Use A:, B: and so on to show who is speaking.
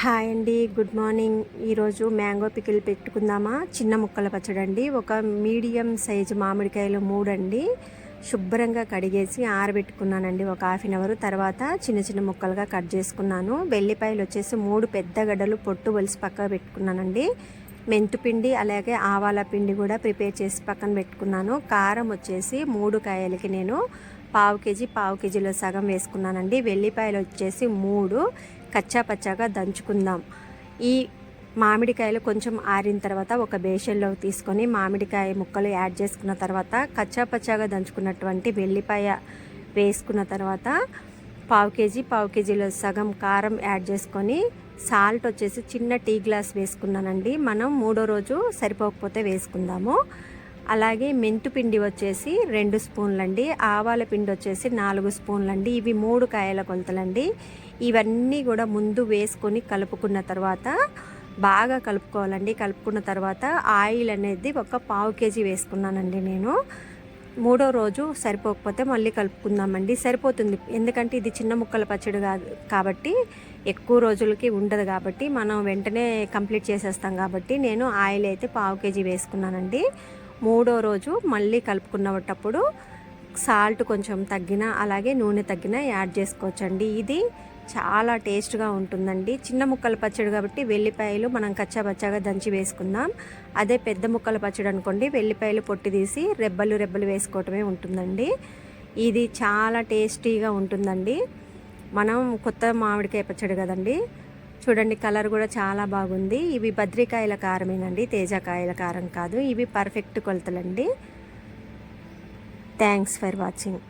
A: Hi అండి, good morning. ఈరోజు mango pickle పెట్టుకుందామా. చిన్న ముక్కల పచ్చడి అండి. ఒక మీడియం సైజు మామిడికాయలు 3 అండి. శుభ్రంగా కడిగేసి ఆరబెట్టుకున్నానండి ఒక హాఫ్ అన్ అవర్. తర్వాత చిన్న చిన్న ముక్కలుగా కట్ చేసుకున్నాను. వెల్లిపాయలు వచ్చేసి 3 పెద్ద గడ్డలు పొట్టు వలిసి పక్కన పెట్టుకున్నానండి. మెంతుపిండి అలాగే ఆవాల పిండి కూడా ప్రిపేర్ చేసి పక్కన పెట్టుకున్నాను. కారం వచ్చేసి 3 కాయలకి నేను పావు కేజీలో సగం వేసుకున్నానండి. వెల్లిపాయలు వచ్చేసి 3 కచ్చా పచ్చాగా దంచుకుందాం. ఈ మామిడికాయలు కొంచెం ఆరిన తర్వాత ఒక బేషన్లో తీసుకొని మామిడికాయ ముక్కలు యాడ్ చేసుకున్న తర్వాత కచ్చా పచ్చాగా దంచుకున్నటువంటి వెల్లిపాయ వేసుకున్న తర్వాత పావు కేజీలో సగం కారం యాడ్ చేసుకొని సాల్ట్ వచ్చేసి చిన్న టీ గ్లాస్ వేసుకున్నానండి. మనం 3వ రోజు సరిపోకపోతే వేసుకుందాము. అలాగే మెంతుపిండి వచ్చేసి 2 స్పూన్లండి. ఆవాల పిండి వచ్చేసి 4 స్పూన్లండి. ఇవి 3 కాయల కొలతలండి. ఇవన్నీ కూడా ముందు వేసుకొని కలుపుకున్న తర్వాత బాగా కలుపుకోవాలండి. కలుపుకున్న తర్వాత ఆయిల్ అనేది ఒక పావు కేజీ వేసుకున్నానండి నేను. 3వ రోజు సరిపోకపోతే మళ్ళీ కలుపుకుందామండి. సరిపోతుంది, ఎందుకంటే ఇది చిన్న ముక్కల పచ్చడి కాదు కాబట్టి ఎక్కువ రోజులకి ఉండదు కాబట్టి మనం వెంటనే కంప్లీట్ చేసేస్తాం కాబట్టి నేను ఆయిల్ అయితే పావు కేజీ వేసుకున్నానండి. 3వ రోజు మళ్ళీ కలుపుకున్నప్పుడు సాల్ట్ కొంచెం తగ్గిన అలాగే నూనె తగ్గిన యాడ్ చేసుకోవచ్చండి. ఇది చాలా టేస్ట్గా ఉంటుందండి. చిన్న ముక్కల పచ్చడి కాబట్టి వెల్లిపాయలు మనం కచ్చాపచ్చాగా దంచి వేసుకుందాం. అదే పెద్ద ముక్కల పచ్చడి అనుకోండి, వెల్లిపాయలు పొట్టి తీసి రెబ్బలు వేసుకోవటమే ఉంటుందండి. ఇది చాలా టేస్టీగా ఉంటుందండి. మనం కొత్త మామిడికాయ పచ్చడి కదండి. చూడండి, కలర్ కూడా చాలా బాగుంది. ఇవి బద్రికాయల కారమేనండి, తేజకాయల కారం కాదు. ఇవి పర్ఫెక్ట్ కొలతలండి. Thanks for watching.